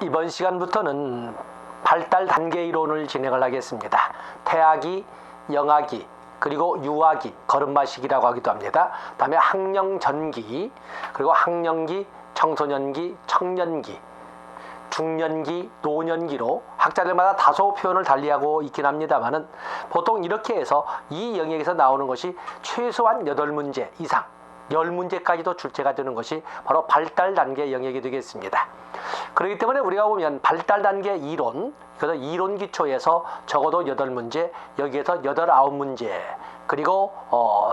이번 시간부터는 발달 단계 이론을 진행을 하겠습니다. 태아기, 영아기, 그리고 유아기, 걸음마시기라고 하기도 합니다. 다음에 학령 전기, 그리고 학령기, 청소년기, 청년기, 중년기, 노년기로 학자들마다 다소 표현을 달리하고 있긴 합니다만은 보통 이렇게 해서 이 영역에서 나오는 것이 최소한 8문제 이상, 10문제까지도 출제가 되는 것이 바로 발달 단계 영역이 되겠습니다. 그렇기 때문에 우리가 보면 발달 단계 이론, 그래서 이론 기초에서 적어도 8문제, 여기에서 8, 9문제, 그리고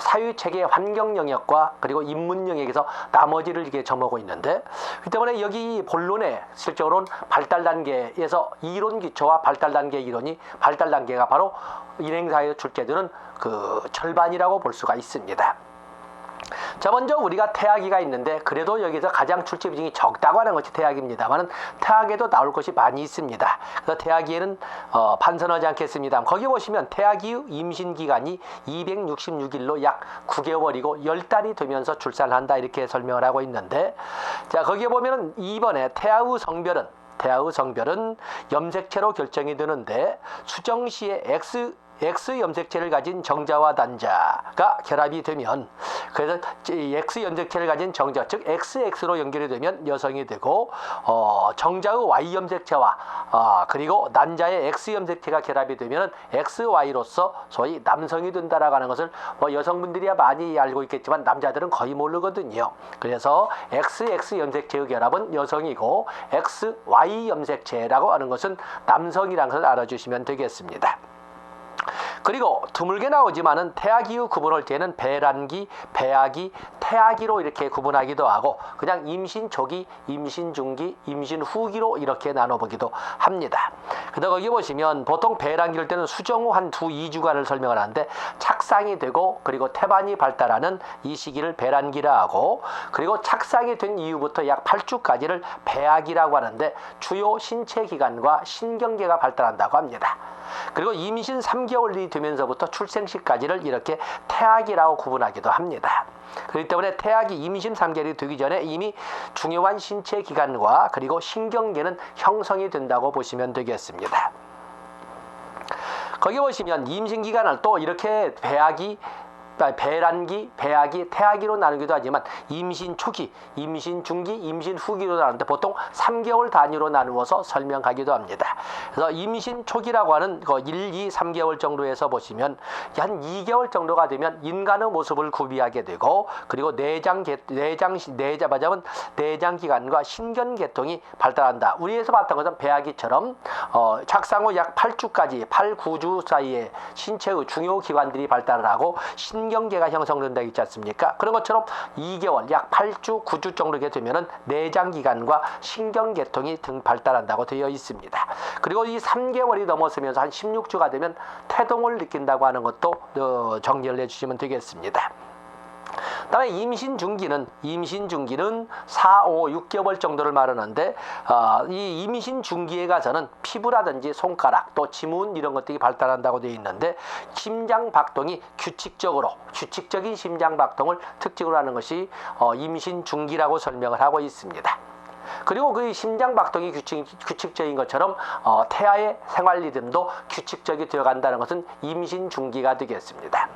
사회체계 환경 영역과 그리고 인문 영역에서 나머지를 이렇게 점하고 있는데, 그 때문에 여기 본론에 실적으로는 발달 단계에서 이론 기초와 발달 단계 이론이 발달 단계가 바로 인행사에서 출제되는 그 절반이라고 볼 수가 있습니다. 자, 먼저 우리가 태아기가 있는데 그래도 여기서 가장 출제 비중이 적다고 하는 것이 태아기입니다만 태아기에도 나올 것이 많이 있습니다. 그래서 태아기에는 반선하지 않겠습니다. 거기 보시면 태아기 후 임신 기간이 266일로 약 9개월이고 10달이 되면서 출산을 한다 이렇게 설명을 하고 있는데, 자, 거기에 보면 2번에 태아 후 성별은 염색체로 결정이 되는데 수정 시에 X 염색체를 가진 정자와 단자가 결합이 되면, 그래서 X 염색체를 가진 정자, 즉 XX로 연결이 되면 여성이 되고, 정자의 Y 염색체와 그리고 난자의 X 염색체가 결합이 되면 XY로서 소위 남성이 된다라고 하는 것을 여성분들이야 많이 알고 있겠지만 남자들은 거의 모르거든요. 그래서 XX 염색체의 결합은 여성이고 XY 염색체라고 하는 것은 남성이라는 것을 알아주시면 되겠습니다. 그리고 드물게 나오지만은 태아기 후 구분할 때는 배란기, 배아기, 태아기로 이렇게 구분하기도 하고 그냥 임신 초기, 임신 중기, 임신 후기로 이렇게 나눠보기도 합니다. 그래서 거기 보시면 보통 배란기일 때는 수정 후 한 2주간을 설명을 하는데 착상이 되고 그리고 태반이 발달하는 이 시기를 배란기라 하고, 그리고 착상이 된 이후부터 약 8주까지를 배아기라고 하는데 주요 신체 기관과 신경계가 발달한다고 합니다. 그리고 임신 3개월이 되면서부터 출생시까지를 이렇게 태아기라고 구분하기도 합니다. 그렇기 때문에 태아기 임신 3개월이 되기 전에 이미 중요한 신체 기관과 그리고 신경계는 형성이 된다고 보시면 되겠습니다. 거기 보시면 임신 기간을 또 이렇게 배란기, 배아기, 태아기로 나누기도 하지만 임신 초기, 임신 중기, 임신 후기로 나누는데 보통 3개월 단위로 나누어서 설명하기도 합니다. 그래서 임신 초기라고 하는 1, 2, 3개월 정도에서 보시면 한 2개월 정도가 되면 인간의 모습을 구비하게 되고, 그리고 내장 기관과 신경 계통이 발달한다. 우리에서 봤던 것은 배아기처럼 착상 후 약 8주까지 8, 9주 사이에 신체의 중요 기관들이 발달을 하고 신경계가 형성된다 있지 않습니까? 그런 것처럼 2개월, 약 8주, 9주 정도게 되면은 내장기관과 신경계통이 발달한다고 되어 있습니다. 그리고 이 3개월이 넘었으면서 한 16주가 되면 태동을 느낀다고 하는 것도 정리를 해주시면 되겠습니다. 다음에 임신 중기는 4, 5, 6개월 정도를 말하는데, 이 임신 중기에 가서는 피부라든지 손가락 또 지문 이런 것들이 발달한다고 되어 있는데, 심장 박동이 규칙적인 심장 박동을 특징으로 하는 것이 임신 중기라고 설명을 하고 있습니다. 그리고 그 심장 박동이 규칙적인 것처럼 태아의 생활 리듬도 규칙적이 되어간다는 것은 임신 중기가 되겠습니다.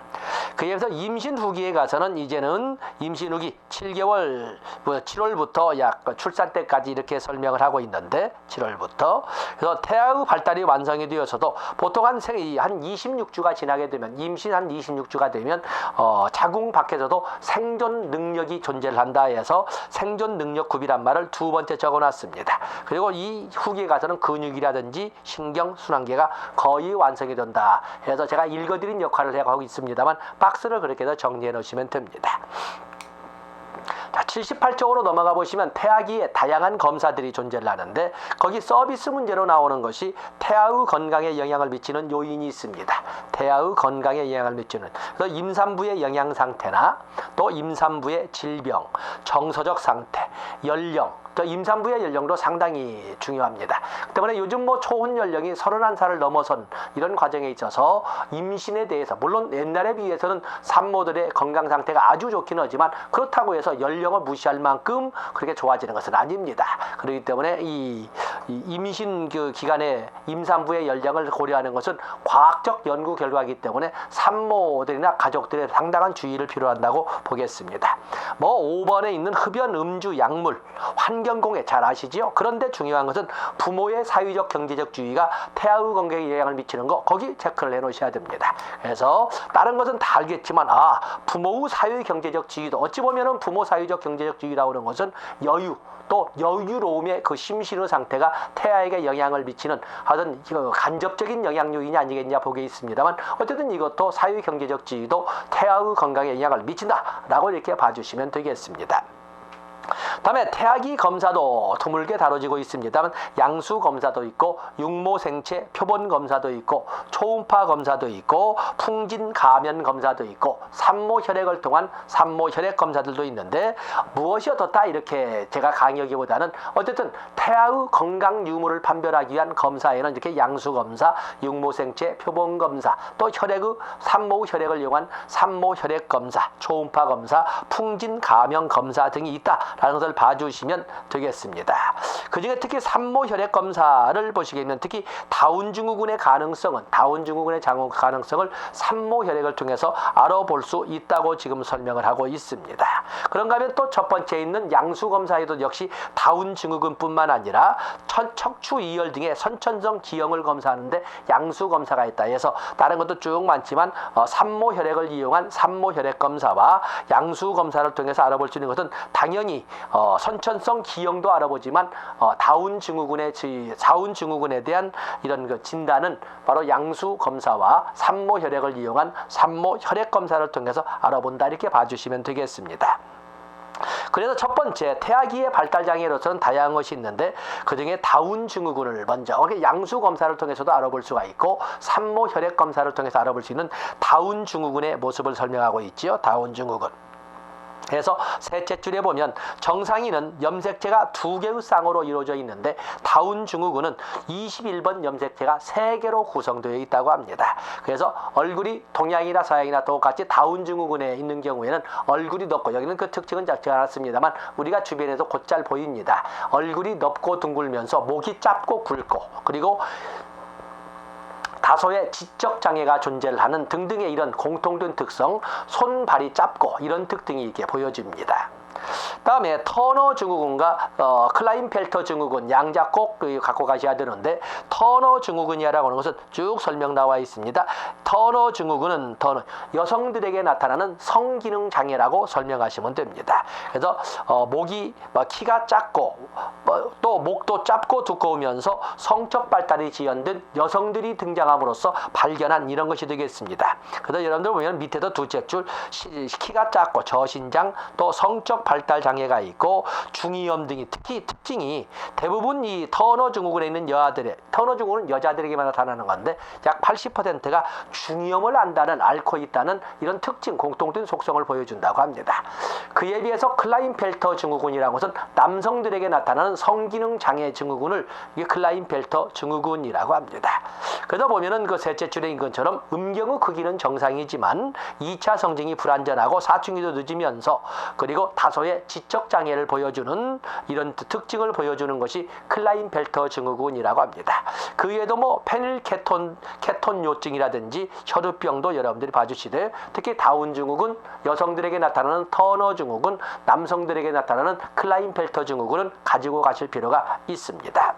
그에 비해서 임신 후기에 가서는 이제는 임신 후기 7개월, 7월부터 약 출산 때까지 이렇게 설명을 하고 있는데, 7월부터 그래서 태아의 발달이 완성이 되어서도 보통 한 26주가 지나게 되면, 임신 한 26주가 되면 자궁 밖에서도 생존 능력이 존재를 한다 해서 생존 능력 구비란 말을 2번째 적어놨습니다. 그리고 이 후기에 가서는 근육이라든지 신경, 순환계가 거의 완성이 된다 해서 제가 읽어드린 역할을 하고 있습니다만 박스를 그렇게 해서 정리해 놓으시면 됩니다. 자, 78쪽으로 넘어가 보시면 태아기에 다양한 검사들이 존재를 하는데, 거기 서비스 문제로 나오는 것이 태아의 건강에 영향을 미치는 요인이 있습니다. 태아의 건강에 영향을 미치는, 그래서 임산부의 영양 상태나 또 임산부의 질병, 정서적 상태, 연령, 또 임산부의 연령도 상당히 중요합니다. 그 때문에 요즘 초혼 연령이 31살을 넘어선 이런 과정에 있어서 임신에 대해서, 물론 옛날에 비해서는 산모들의 건강 상태가 아주 좋기는 하지만 그렇다고 해서 연령을 무시할 만큼 그렇게 좋아지는 것은 아닙니다. 그렇기 때문에 이 임신 그 기간에 임산부의 연령을 고려하는 것은 과학적 연구 결과이기 때문에 산모들이나 가족들의 상당한 주의를 필요한다고 보겠습니다. 뭐 5번에 있는 흡연, 음주, 약물, 환경공해 잘 아시지요? 그런데 중요한 것은 부모의 사회적 경제적 주의가 태아의 건강에 영향을 미치는 거 거기 체크를 해 놓으셔야 됩니다. 그래서 다른 것은 다 알겠지만 부모의 사회 경제적 지위도 어찌 보면은 부모 사회적 경제적 지위라고 하는 것은 여유 또 여유로움의 그 심신의 상태가 태아에게 영향을 미치는 하여튼 간접적인 영향요인이 아니겠냐 보게 있습니다만 어쨌든 이것도 사회 경제적 지위도 태아의 건강에 영향을 미친다라고 이렇게 봐주시면 되겠습니다. 다음에 태아기 검사도 드물게 다뤄지고 있습니다만 양수 검사도 있고 육모 생체 표본 검사도 있고 초음파 검사도 있고 풍진 가면 검사도 있고 산모 혈액을 통한 산모 혈액 검사들도 있는데 무엇이 어떻다 이렇게 제가 강의하기보다는 어쨌든 태아의 건강 유무를 판별하기 위한 검사에는 이렇게 양수 검사, 육모 생체 표본 검사, 또 혈액의 산모 혈액을 이용한 산모 혈액 검사, 초음파 검사, 풍진 가면 검사 등이 있다라는 것을 봐주시면 되겠습니다. 그중에 특히 산모 혈액 검사를 보시겠면 특히 다운 증후군의 가능성은 산모 혈액을 통해서 알아볼 수 있다고 지금 설명을 하고 있습니다. 그런가 하면 또 첫 번째 있는 양수 검사에도 역시 다운 증후군뿐만 아니라 척추 이열 등의 선천성 기형을 검사하는데 양수 검사가 있다 해서 다른 것도 쭉 많지만 산모 혈액을 이용한 산모 혈액 검사와 양수 검사를 통해서 알아볼 수 있는 것은 당연히 선천성 기형도 알아보지만 다운 증후군에 대한 이런 그 진단은 바로 양수 검사와 산모 혈액을 이용한 산모 혈액 검사를 통해서 알아본다 이렇게 봐주시면 되겠습니다. 그래서 첫 번째 태아기의 발달 장애로서는 다양한 것이 있는데 그중에 다운 증후군을 먼저 양수 검사를 통해서도 알아볼 수가 있고 산모 혈액 검사를 통해서 알아볼 수 있는 다운 증후군의 모습을 설명하고 있지요. 다운 증후군. 그래서 셋째 줄에 보면 정상인은 염색체가 2개의 쌍으로 이루어져 있는데 다운 증후군은 21번 염색체가 3개로 구성되어 있다고 합니다. 그래서 얼굴이 동양이나 서양이나 똑같이 다운 증후군에 있는 경우에는 얼굴이 높고 여기는 그 특징은 작지 않았습니다만 우리가 주변에서 곧잘 보입니다. 얼굴이 높고 둥글면서 목이 짧고 굵고 그리고 다소의 지적 장애가 존재를 하는 등등의 이런 공통된 특성, 손발이 짧고 이런 특징이 이렇게 보여집니다. 다음에 터너 증후군과 클라인펠터 증후군 양자 꼭 갖고 가셔야 되는데 터너 증후군이라고 하는 것은 쭉 설명 나와 있습니다. 터너 증후군은 여성들에게 나타나는 성기능 장애라고 설명하시면 됩니다. 그래서 목이 키가 작고 또 목도 짧고 두꺼우면서 성적 발달이 지연된 여성들이 등장함으로써 발견한 이런 것이 되겠습니다. 그래서 여러분들 보면 밑에도 둘째 줄 키가 작고 저신장 또 성적 발달 장애가 있고 중이염 등이 특히 특징이 대부분 이 터너 증후군에 있는 터너 증후군은 여자들에게만 나타나는 건데 약 80%가 중이염을 앓고 있다는 이런 특징 공통된 속성을 보여준다고 합니다. 그에 비해서 클라인펠터 증후군이라는 것은 남성들에게 나타나는 성기능 장애 증후군을 이게 클라인펠터 증후군이라고 합니다. 그러다 보면은 그 셋째 줄에 있는 것처럼 음경의 크기는 정상이지만 2차 성징이 불완전하고 사춘기도 늦으면서 그리고 다소의 지적 장애를 보여주는 이런 특징을 보여주는 것이 클라인펠터 증후군이라고 합니다. 그 외에도 케톤요증이라든지 혈우병도 여러분들이 봐주시되 특히 다운 증후군, 여성들에게 나타나는 터너 증후군, 남성들에게 나타나는 클라인펠터 증후군은 가지고 가실 필요가 있습니다.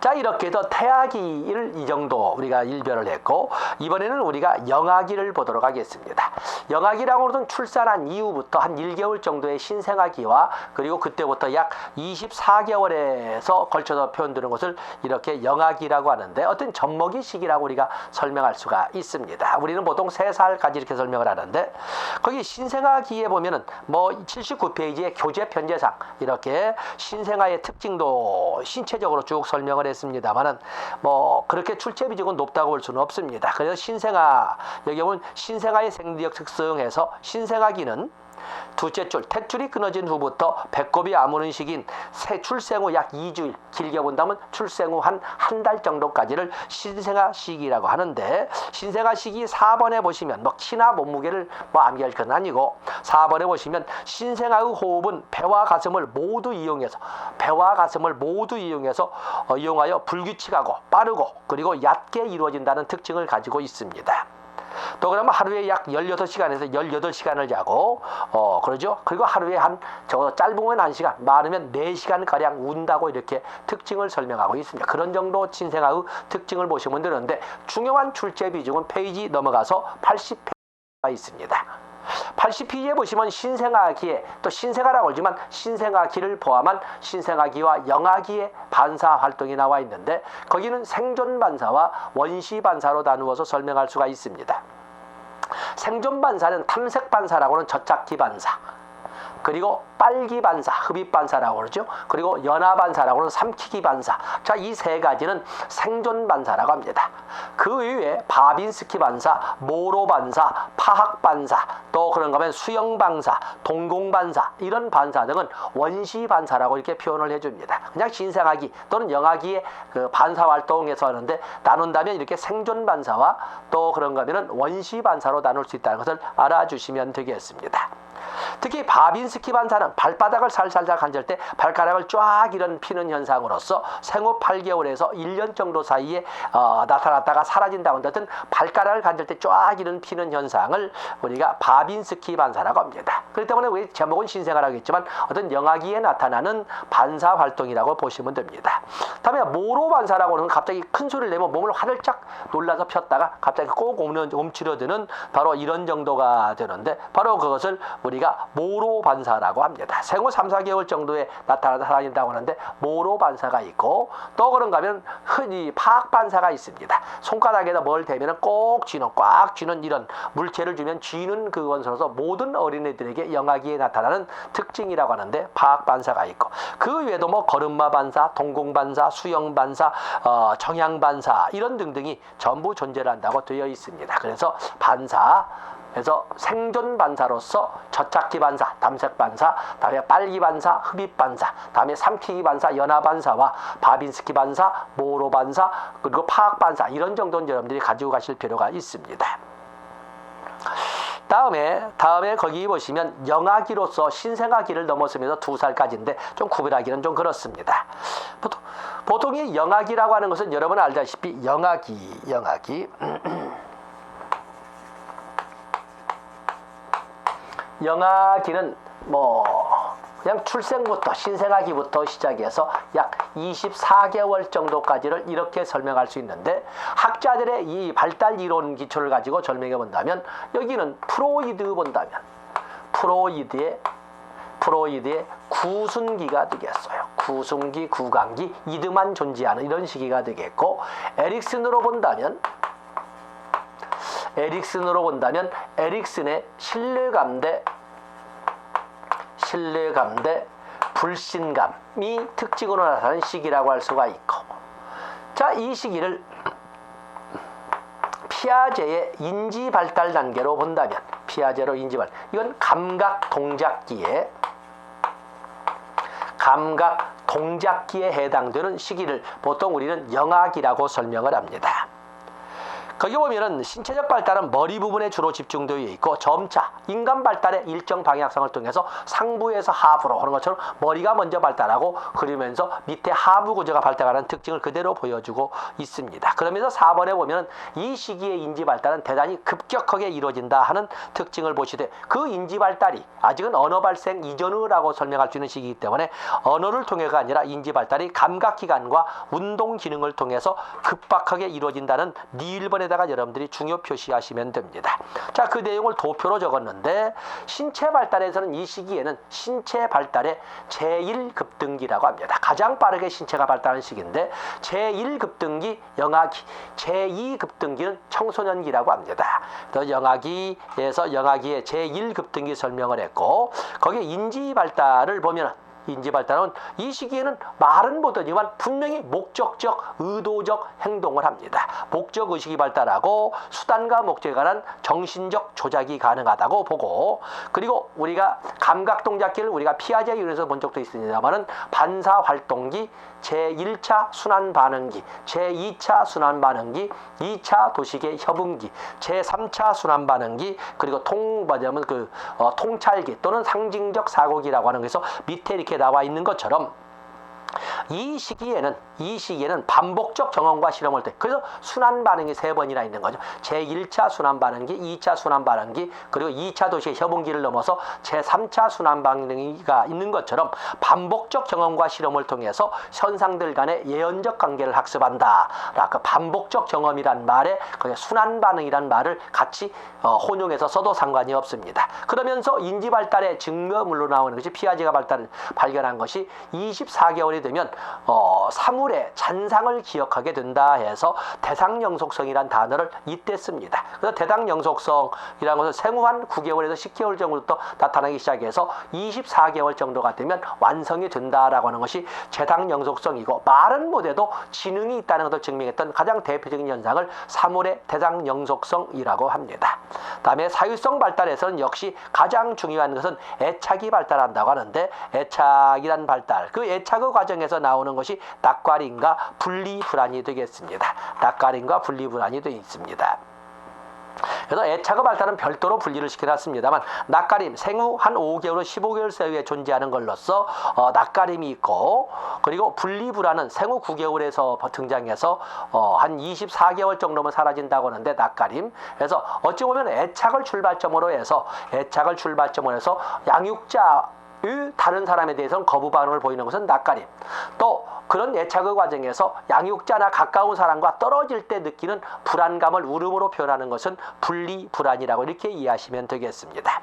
자, 이렇게 해서 태아기를 이 정도 우리가 일별을 했고 이번에는 우리가 영아기를 보도록 하겠습니다. 영아기라고 하는 출산한 이후부터 한 1개월 정도의 신생아기와 그리고 그때부터 약 24개월에서 걸쳐서 표현되는 것을 이렇게 영아기라고 하는데 어떤 젖먹이 시기라고 우리가 설명할 수가 있습니다. 우리는 보통 3살까지 이렇게 설명을 하는데 거기 신생아기에 보면은 79페이지의 교재 편제상 이렇게 신생아의 특징도 신체적으로 쭉 설명을 했습니다만은 그렇게 출제 비중은 높다고 볼 수는 없습니다. 그래서 여기 보면 신생아의 생리적 특성에서 신생아기는 둘째 줄, 탯줄이 끊어진 후부터 배꼽이 아무는 시기인 출생 후 약 2주일, 길게 본다면 출생 후 한 달 정도까지를 신생아 시기라고 하는데, 신생아 시기 4번에 보시면 키나 몸무게를 암기할 건 아니고, 4번에 보시면 신생아의 호흡은 배와 가슴을 모두 이용해서 이용하여 불규칙하고 빠르고 그리고 얕게 이루어진다는 특징을 가지고 있습니다. 또 그러면 하루에 약 16시간에서 18시간을 자고 그러죠. 그리고 하루에 짧으면 1시간, 많으면 4시간 가량 운다고 이렇게 특징을 설명하고 있습니다. 그런 정도 신생아의 특징을 보시면 되는데, 중요한 출제 비중은 페이지 넘어가서 80페이지가 있습니다. 80페이지에 보시면 신생아기에, 또 신생아라고 하지만 신생아기를 포함한 신생아기와 영아기의 반사 활동이 나와 있는데, 거기는 생존 반사와 원시 반사로 나누어서 설명할 수가 있습니다. 생존 반사는 탐색 반사라고 하는 젖잡기 반사, 그리고 빨기 반사, 흡입 반사라고 그러죠. 그리고 연화 반사라고 하는 삼키기 반사. 자, 이 세 가지는 생존 반사라고 합니다. 그 이외에 바빈스키 반사, 모로 반사, 파학 반사, 또 그런가 하면 수영 반사, 동공 반사, 이런 반사 등은 원시 반사라고 이렇게 표현을 해줍니다. 그냥 신생아기 또는 영아기의 그 반사 활동에서 하는데, 나눈다면 이렇게 생존 반사와 또 그런가 하면 원시 반사로 나눌 수 있다는 것을 알아주시면 되겠습니다. 특히 바빈스키 반사는 발바닥을 살살살 간질 때 발가락을 쫙 이런 피는 현상으로서 생후 8개월에서 1년 정도 사이에 나타났다가 사라진다고 한다든, 발가락을 간질 때 쫙 이런 피는 현상을 우리가 바빈스키 반사라고 합니다. 그렇기 때문에 우리 제목은 신생아라고 했지만 어떤 영아기에 나타나는 반사 활동이라고 보시면 됩니다. 다음에 모로 반사라고 하는, 갑자기 큰 소리를 내면 몸을 화들짝 놀라서 폈다가 갑자기 꼭 움츠러드는 바로 이런 정도가 되는데, 바로 그것을 우리가 모로 반사라고 합니다. 생후 3, 4개월 정도에 나타나다 사라진다고 하는데 모로 반사가 있고, 또 그런가 하면 흔히 파악 반사가 있습니다. 손가락에다 뭘 대면 꽉 쥐는 이런 물체를 주면 쥐는 그것으로서 모든 어린애들에게 영아기에 나타나는 특징이라고 하는데 파악 반사가 있고, 그 외에도 걸음마 반사, 동공 반사, 수영 반사, 정향 반사, 이런 등등이 전부 존재를 한다고 되어 있습니다. 그래서 생존 반사로서 젖잡기 반사, 탐색 반사, 다음에 빨기 반사, 흡입 반사, 다음에 삼키기 반사, 연화 반사와 바빈스키 반사, 모로 반사, 그리고 파악 반사, 이런 정도는 여러분들이 가지고 가실 필요가 있습니다. 다음에 거기 보시면 영아기로서 신생아기를 넘어서면서 2살까지인데 좀 구별하기는 좀 그렇습니다. 보통 이 영아기라고 하는 것은 여러분 알다시피 영아기는 그냥 출생부터, 신생아기부터 시작해서 약 24개월 정도까지를 이렇게 설명할 수 있는데, 학자들의 이 발달 이론 기초를 가지고 설명해 본다면, 여기는 프로이드의 구순기가 되겠어요. 구순기, 구강기, 이드만 존재하는 이런 시기가 되겠고, 에릭슨으로 본다면 에릭슨의 신뢰감 대 불신감이 특징으로 나타나는 시기라고 할 수가 있고, 자, 이 시기를 피아제의 인지 발달 단계로 본다면, 이건 감각 동작기에 해당되는 시기를 보통 우리는 영아기라고 설명을 합니다. 거기 보면은 신체적 발달은 머리 부분에 주로 집중되어 있고, 점차 인간 발달의 일정 방향성을 통해서 상부에서 하부로 하는 것처럼 머리가 먼저 발달하고, 그러면서 밑에 하부 구조가 발달하는 특징을 그대로 보여주고 있습니다. 그러면서 4번에 보면은 이 시기의 인지 발달은 대단히 급격하게 이루어진다 하는 특징을 보시되, 그 인지 발달이 아직은 언어 발생 이전이라고 설명할 수 있는 시기이기 때문에 언어를 통해가 아니라 인지 발달이 감각기관과 운동 기능을 통해서 급박하게 이루어진다는 니일번에다가 여러분들이 중요 표시하시면 됩니다. 자, 그 내용을 도표로 적었는데, 신체 발달에서는 이 시기에는 신체 발달의 제1급등기라고 합니다. 가장 빠르게 신체가 발달하는 시기인데, 제1급등기 영아기, 제2급등기는 청소년기라고 합니다. 또 영아기의 제1급등기 설명을 했고, 거기에 인지 발달을 보면 인지 발달은 이 시기에는 말은 못하지만 분명히 목적적, 의도적 행동을 합니다. 목적 의식이 발달하고 수단과 목적에 관한 정신적 조작이 가능하다고 보고, 그리고 우리가 감각동작기를 우리가 피아제 이론에서 본 적도 있습니다만은 반사활동기, 제1차 순환반응기, 제2차 순환반응기, 2차 도식의 협응기, 제3차 순환반응기, 그리고 통찰기 또는 상징적 사고기라고 하는 것에서 밑에 이렇게 나와 있는 것처럼 이 시기에는 반복적 경험과 실험을 때, 그래서 순환 반응이 3번이나 있는 거죠. 제1차 순환 반응기, 2차 순환 반응기, 그리고 2차 도시의 협응기를 넘어서 제3차 순환 반응기가 있는 것처럼 반복적 경험과 실험을 통해서 현상들 간의 예언적 관계를 학습한다. 그 반복적 경험이란 말에 순환 반응이란 말을 같이 혼용해서 써도 상관이 없습니다. 그러면서 인지 발달의 증거물로 나오는 것이 피아제가 발견한 것이 24개월이 되면 사물의 잔상을 기억하게 된다 해서 대상영속성이란 단어를 이때 씁니다. 그래서 대상영속성이라는 것은 생후 한 9개월에서 10개월 정도부터 나타나기 시작해서 24개월 정도가 되면 완성이 된다라고 하는 것이 대상영속성이고, 말은 못해도 지능이 있다는 것을 증명했던 가장 대표적인 현상을 사물의 대상영속성이라고 합니다. 다음에 사유성 발달에서는 역시 가장 중요한 것은 애착이 발달한다고 하는데, 애착이란 발달, 그 애착의 과정에서 나오는 것이 낯가림과 분리불안이 되겠습니다. 낯가림과 분리불안이 되어 있습니다. 그래서 애착의 발달은 별도로 분리를 시켜놨습니다만, 낯가림, 생후 한 5개월에서 15개월 사이에 존재하는 걸로써 낯가림이 있고, 그리고 분리불안은 생후 9개월에서 등장해서 한 24개월 정도면 사라진다고 하는데, 낯가림. 그래서 어찌 보면 애착을 출발점으로 해서 양육자 다른 사람에 대해서는 거부 반응을 보이는 것은 낯가림. 또 그런 애착의 과정에서 양육자나 가까운 사람과 떨어질 때 느끼는 불안감을 울음으로 표현하는 것은 분리불안이라고 이렇게 이해하시면 되겠습니다.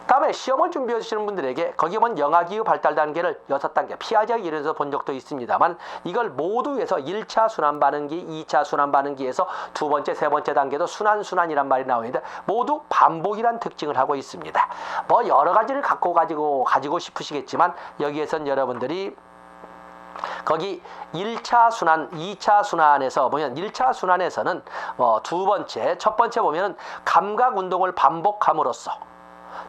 다음에 시험을 준비하시는 분들에게 거기 보면 영아기의 발달 단계를 6단계 피아제 이론에서 본 적도 있습니다만, 이걸 모두 해서 1차 순환 반응기, 2차 순환 반응기에서 두 번째, 세 번째 단계도 순환이란 말이 나오는데 모두 반복이란 특징을 하고 있습니다. 뭐 여러 가지를 가지고 싶으시겠지만, 여기에선 여러분들이 거기 1차 순환, 2차 순환에서 보면 1차 순환에서는 첫 번째 보면은 감각 운동을 반복함으로써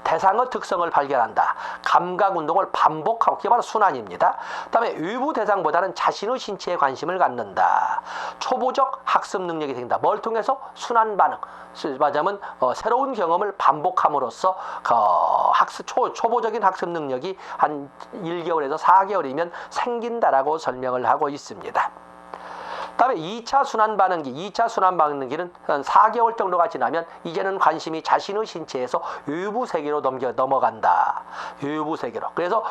대상의 특성을 발견한다. 감각 운동을 반복하고, 그게 바로 순환입니다. 다음에 외부 대상보다는 자신의 신체에 관심을 갖는다. 초보적 학습 능력이 생긴다. 뭘 통해서? 순환 반응. 말하자면 새로운 경험을 반복함으로써 초보적인 학습 능력이 한 1개월에서 4개월이면 생긴다라고 설명을 하고 있습니다. 다음에 2차 순환 반응기는 한 4개월 정도가 지나면 이제는 관심이 자신의 신체에서 외부 세계로 넘어간다. 외부 세계로. 그래서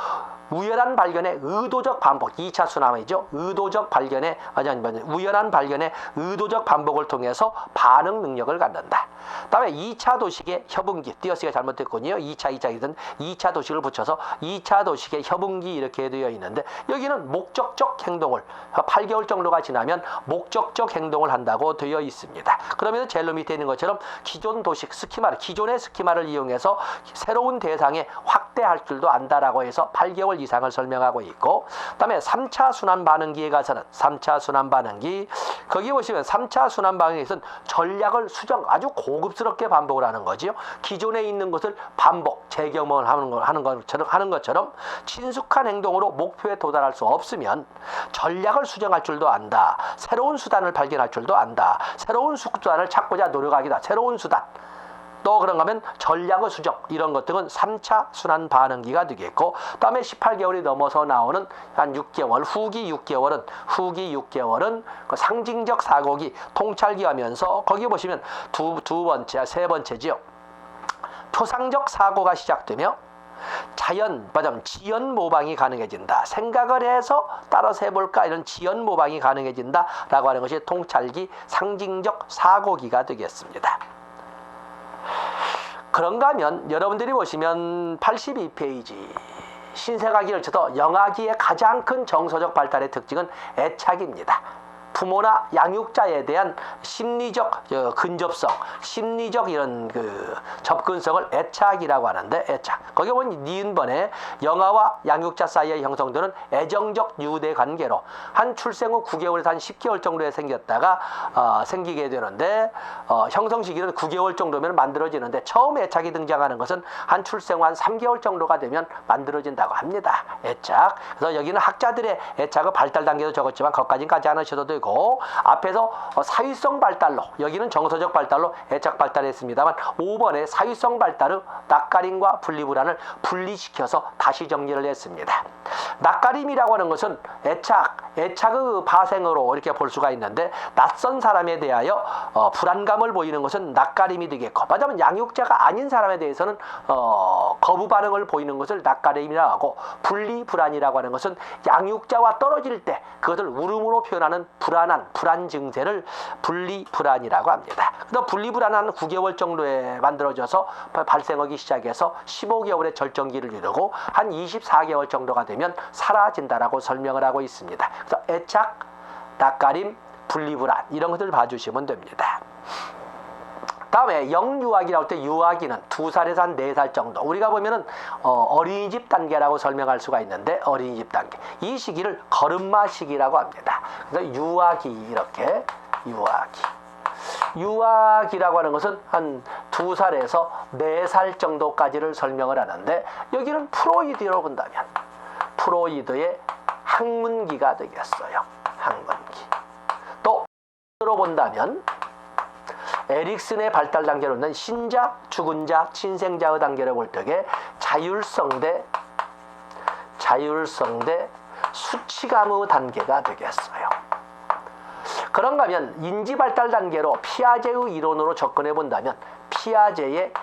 우연한 발견의 의도적 반복, 2차 순환이죠. 우연한 발견의 의도적 반복을 통해서 반응 능력을 갖는다. 다음에 2차 도식의 협응기, 띄어쓰기가 잘못됐군요. 2차 도식을 붙여서 2차 도식의 협응기 이렇게 되어 있는데, 여기는 목적적 행동을 8개월 정도가 지나면 목적적 행동을 한다고 되어 있습니다. 그러면 제일 밑에 있는 것처럼 기존 도식 기존의 스키마를 이용해서 새로운 대상에 확대할 줄도 안다라고 해서 8개월 이상을 설명하고 있고, 그다음에 3차 순환 반응기에 가서는 3차 순환 반응기, 거기 보시면 3차 순환 반응기에서는 전략을 아주 고급스럽게 반복을 하는 거지요. 기존에 있는 것을 재경험을 하는 것처럼 친숙한 행동으로 목표에 도달할 수 없으면 전략을 수정할 줄도 안다. 새로운 수단을 발견할 줄도 안다. 새로운 수단을 찾고자 노력하기다. 새로운 수단. 또 그런가 하면 전략의 수정, 이런 것들은 3차 순환 반응기가 되겠고, 다음에 18개월이 넘어서 나오는 한 6개월, 후기 6개월은 그 상징적 사고기, 통찰기 하면서 거기 보시면 세 번째지요. 표상적 사고가 시작되며 지연 모방이 가능해진다. 생각을 해서 따라서 해볼까, 이런 지연 모방이 가능해진다 라고 하는 것이 통찰기, 상징적 사고기가 되겠습니다. 그런가 하면 여러분들이 보시면 82페이지 신생아기를 쳐도 영아기의 가장 큰 정서적 발달의 특징은 애착입니다. 부모나 양육자에 대한 심리적 근접성, 심리적 이런 그 접근성을 애착이라고 하는데, 애착. 거기 보면 니은번에 영아와 양육자 사이에 형성되는 애정적 유대 관계로 한 출생 후 9개월에서 한 10개월 정도에 생기게 되는데, 형성 시기는 9개월 정도면 만들어지는데, 처음 애착이 등장하는 것은 한 출생 후 한 3개월 정도가 되면 만들어진다고 합니다. 애착. 그래서 여기는 학자들의 애착의 발달 단계도 적었지만 거기까지는 가지 않으셔도 되고, 앞에서 사회성 발달로, 여기는 정서적 발달로 애착 발달했습니다만 5번에 사회성 발달의 낯가림과 분리불안을 분리시켜서 다시 정리를 했습니다. 낯가림이라고 하는 것은 애착의 파생으로 이렇게 볼 수가 있는데, 낯선 사람에 대하여 불안감을 보이는 것은 낯가림이 되겠고, 맞으면 양육자가 아닌 사람에 대해서는 거부 반응을 보이는 것을 낯가림이라고 하고, 분리불안이라고 하는 것은 양육자와 떨어질 때 그것을 울음으로 표현하는 불안 증세를 분리불안이라고 합니다. 그래서 분리불안은 9개월 정도에 만들어져서 발생하기 시작해서 15개월의 절정기를 이루고 한 24개월 정도가 되면 사라진다라고 설명을 하고 있습니다. 그래서 애착, 낯가림, 분리불안 이런 것들을 봐주시면 됩니다. 다음에 영유아기라고 할 때 유아기는 2살에서 한 4살 정도, 우리가 보면은 어린이집 단계라고 설명할 수가 있는데, 어린이집 단계, 이 시기를 걸음마 시기라고 합니다. 그래서 유아기, 이렇게 유아기라고 하는 것은 한 2살에서 4살 정도까지를 설명을 하는데, 여기는 프로이드로 본다면 프로이드의 학문기가 되겠어요. 학문기. 또 로 본다면 에릭슨의 발달 단계로는 신자, 죽은 자, 친생자의 단계를 볼 때에 자율성 대 수치감의 단계가 되겠어요. 그런가 하면 인지 발달 단계로 피아제의 이론으로 접근해 본다면 피아제의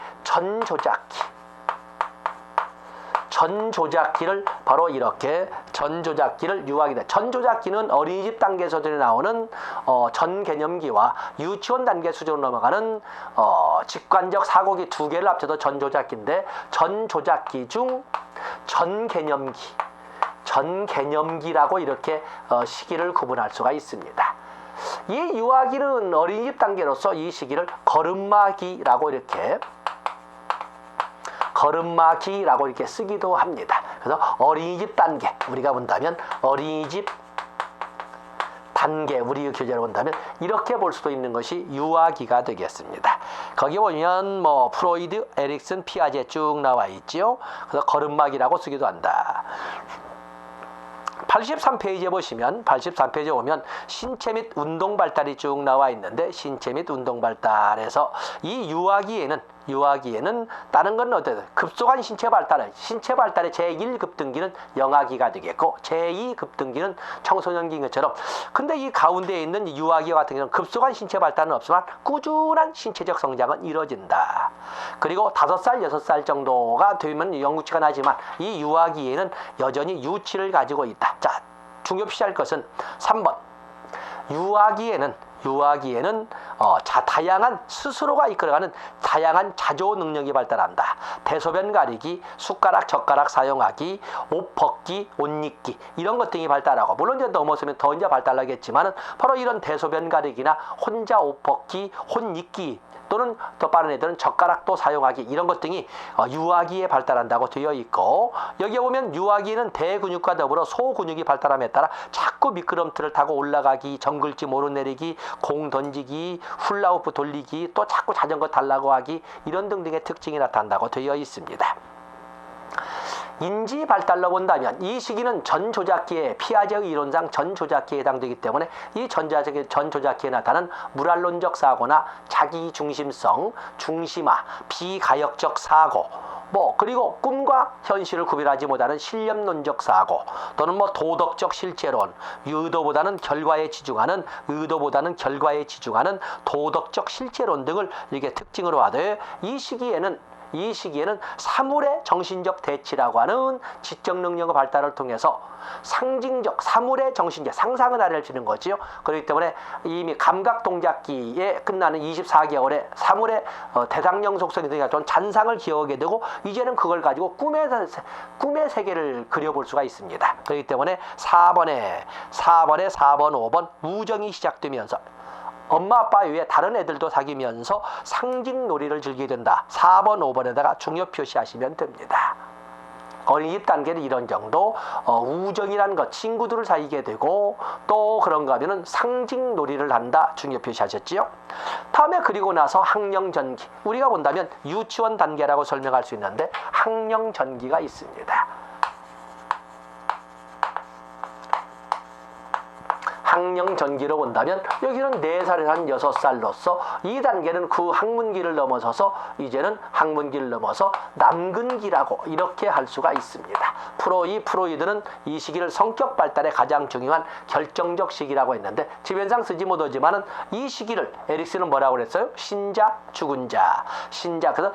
전조작기를 바로 이렇게 전조작기를 유아기다. 전조작기는 어린이집 단계 수준에 나오는 전개념기와 유치원 단계 수준으로 넘어가는 직관적 사고기 2개를 합쳐서 전조작기인데, 전조작기 중 전개념기라고 이렇게 시기를 구분할 수가 있습니다. 이 유아기는 어린이집 단계로서 이 시기를 걸음마기라고 이렇게 쓰기도 합니다. 그래서 어린이집 단계, 우리가 본다면 어린이집 단계, 우리 교재로 본다면 이렇게 볼 수도 있는 것이 유아기가 되겠습니다. 거기 보면 뭐 프로이드, 에릭슨, 피아제 쭉 나와 있지요. 그래서 걸음마기라고 쓰기도 한다. 83페이지에 보시면, 83페이지에 오면 신체 및 운동 발달이 쭉 나와 있는데, 신체 및 운동 발달에서 이 유아기에는 다른 건 어때요? 급속한 신체 발달의 제1급등기는 영아기가 되겠고, 제2급등기는 청소년기인 것처럼, 근데 이 가운데에 있는 유아기 같은 경우는 급속한 신체 발달은 없지만 꾸준한 신체적 성장은 이루어진다. 그리고 5살, 6살 정도가 되면 영구치가 나지만 이 유아기에는 여전히 유치를 가지고 있다. 자, 중요시할 것은 3번. 유아기에는 다양한 스스로가 이끌어가는 다양한 자조 능력이 발달한다. 대소변 가리기, 숟가락, 젓가락 사용하기, 옷 벗기, 옷 입기 이런 것 등이 발달하고, 물론 이제 넘어서면 더 이제 발달하겠지만은 바로 이런 대소변 가리기나 혼자 옷 벗기, 옷 입기 또는 더 빠른 애들은 젓가락도 사용하기 이런 것 등이 유아기에 발달한다고 되어 있고, 여기에 보면 유아기는 대근육과 더불어 소근육이 발달함에 따라 자꾸 미끄럼틀을 타고 올라가기, 정글짐 오르내리기, 공 던지기, 훌라후프 돌리기, 또 자꾸 자전거 달라고 하기 이런 등등의 특징이 나타난다고 되어 있습니다. 인지 발달로 본다면 이 시기는 전조작기에, 피아제의 이론상 전조작기에 해당되기 때문에 이 전조작기에 나타나는 물알론적 사고나 자기중심성, 중심화, 비가역적 사고, 그리고 꿈과 현실을 구별하지 못하는 신념론적 사고, 또는 도덕적 실체론, 의도보다는 결과에 지중하는 도덕적 실체론 등을 이렇게 특징으로 하되, 이 이 시기에는 사물의 정신적 대치라고 하는 지적 능력의 발달을 통해서 상징적 사물의 정신적 상상의 나래를 지는 거지요. 그렇기 때문에 이미 감각 동작기에 끝나는 24개월에 사물의 대상령 속성이 등장한 전 잔상을 기억하게 되고 이제는 그걸 가지고 꿈의 세계를 그려볼 수가 있습니다. 그렇기 때문에 4번, 5번 우정이 시작되면서 엄마 아빠 외에 다른 애들도 사귀면서 상징 놀이를 즐기게 된다. 4번, 5번에다가 중요 표시하시면 됩니다. 어린이집 단계는 이런 정도 우정이라는 것 친구들을 사귀게 되고 또 그런가 하면은 상징 놀이를 한다 중요 표시하셨지요. 다음에 그리고 나서 학령전기 우리가 본다면 유치원 단계라고 설명할 수 있는데 학령전기가 있습니다. 학령전기로 본다면 여기는 4살에서 한 6살로서 이 단계는 그 학문기를 넘어서서 이제는 학문기를 넘어서 남근기라고 이렇게 할 수가 있습니다. 프로이드는 이 시기를 성격 발달에 가장 중요한 결정적 시기라고 했는데 지변상 쓰지 못하지만은 이 시기를 에릭슨은 뭐라고 그랬어요? 신자, 죽은 자. 신자 그래서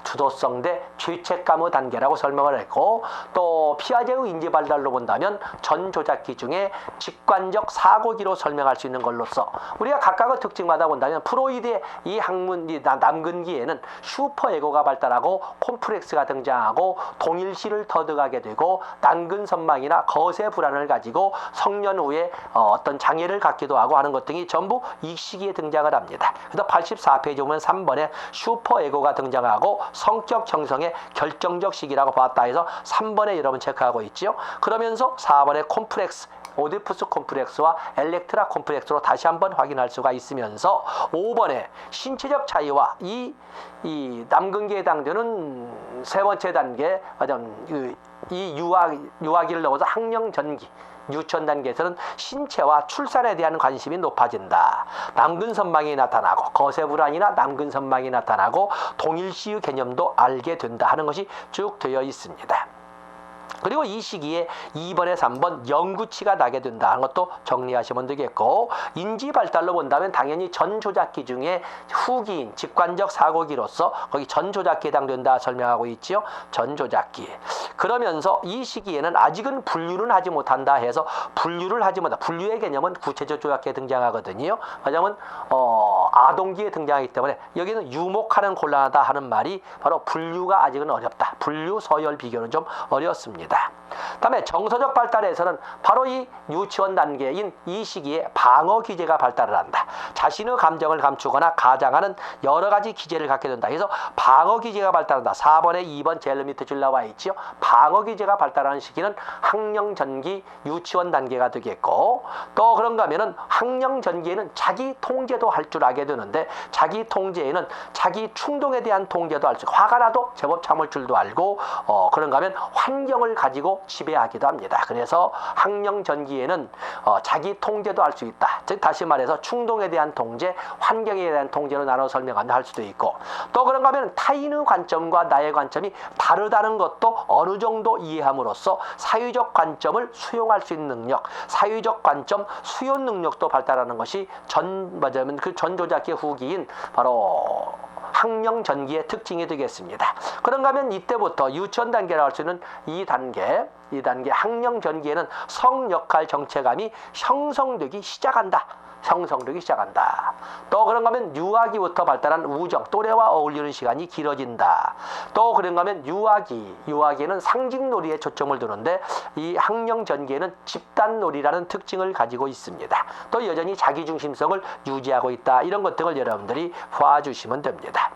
주도성대 죄책감의 단계라고 설명을 했고 또 피아제의 인지 발달로 본다면 전조작기 중에 직관적 사고기로 설명할 수 있는 걸로서 우리가 각각의 특징마다 본다면 프로이드의 이 학문 남근기에는 슈퍼에고가 발달하고 콤플렉스가 등장하고 동일시를 터득하게 되고 난근선망이나 거세 불안을 가지고 성년 후에 어떤 장애를 갖기도 하고 하는 것 등이 전부 이 시기에 등장을 합니다. 그래서 84페이지 보면 3번에 슈퍼에고가 등장하고 성격 형성의 결정적 시기라고 봤다 해서 3번에 여러분 체크하고 있지요. 그러면서 4번에 콤플렉스 오디푸스 콤플렉스와 엘렉트라 콤플렉스로 다시 한번 확인할 수가 있으면서 5번에 신체적 차이와 이 남근기에 해당되는 세 번째 단계 이 유아기를 넘어서 학령전기 유치원 단계에서는 신체와 출산에 대한 관심이 높아진다. 남근선망이 나타나고 거세불안이나 남근선망이 나타나고 동일시의 개념도 알게 된다 하는 것이 쭉 되어 있습니다. 그리고 이 시기에 2번에 3번 영구치가 나게 된다 하는 것도 정리하시면 되겠고 인지 발달로 본다면 당연히 전조작기 중에 후기인 직관적 사고기로서 거기 전조작기에 해당된다 설명하고 있지요. 전조작기. 그러면서 이 시기에는 아직은 분류는 하지 못한다 해서 분류를 하지 못한다. 분류의 개념은 구체적 조작기에 등장하거든요. 왜냐하면 아동기에 등장하기 때문에 여기는 유목하는 곤란하다 하는 말이 바로 분류가 아직은 어렵다. 분류 서열 비교는 좀 어렵습니다. 다음에 정서적 발달에서는 바로 이 유치원 단계인 이 시기에 방어 기제가 발달을 한다. 자신의 감정을 감추거나 가장하는 여러 가지 기제를 갖게 된다. 그래서 방어 기제가 발달한다. 4번에 2번 제일 밑에 줄 나와 있지요. 방어 기제가 발달하는 시기는 학령전기 유치원 단계가 되겠고 또 그런가 하면은 학령전기에는 자기 통제도 할 줄 알게 되는데 자기 통제에는 자기 충동에 대한 통제도 할 수 있고 화가 나도 제법 참을 줄도 알고 그런가 하면 환경을 가지고 지배하기도 합니다. 그래서 학령전기에는 자기 통제도 할 수 있다. 즉 다시 말해서 충동에 대한 통제, 환경에 대한 통제로 나눠 설명한다 할 수도 있고 또 그런가 하면 타인의 관점과 나의 관점이 다르다는 것도 어느 정도 이해함으로써 사유적 관점을 수용할 수 있는 능력, 사유적 관점 수용 능력도 발달하는 것이 그 전조작기 후기인 바로 학령전기의 특징이 되겠습니다. 그런가 하면 이때부터 유치원 단계라고 할 수 있는 이 단계 학령전기에는 성역할 정체감이 형성되기 시작한다. 또 그런가 하면 유아기부터 발달한 우정, 또래와 어울리는 시간이 길어진다. 또 그런가 하면 유아기에는 상징놀이에 초점을 두는데 이 학령전기에는 집단놀이라는 특징을 가지고 있습니다. 또 여전히 자기중심성을 유지하고 있다. 이런 것 등을 여러분들이 봐주시면 됩니다.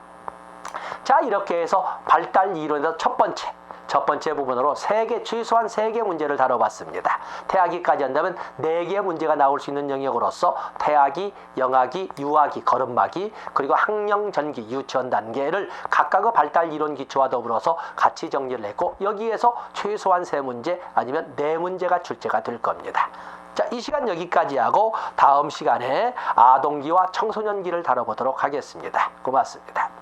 자, 이렇게 해서 발달 이론에서 첫 번째 부분으로 최소한 3개 문제를 다뤄봤습니다. 태아기까지 한다면 4개의 문제가 나올 수 있는 영역으로서 태아기, 영아기, 유아기, 걸음마기, 그리고 학령전기, 유치원 단계를 각각의 발달 이론 기초와 더불어서 같이 정리를 했고 여기에서 최소한 3문제 아니면 4문제가 출제가 될 겁니다. 자, 이 시간 여기까지 하고 다음 시간에 아동기와 청소년기를 다뤄보도록 하겠습니다. 고맙습니다.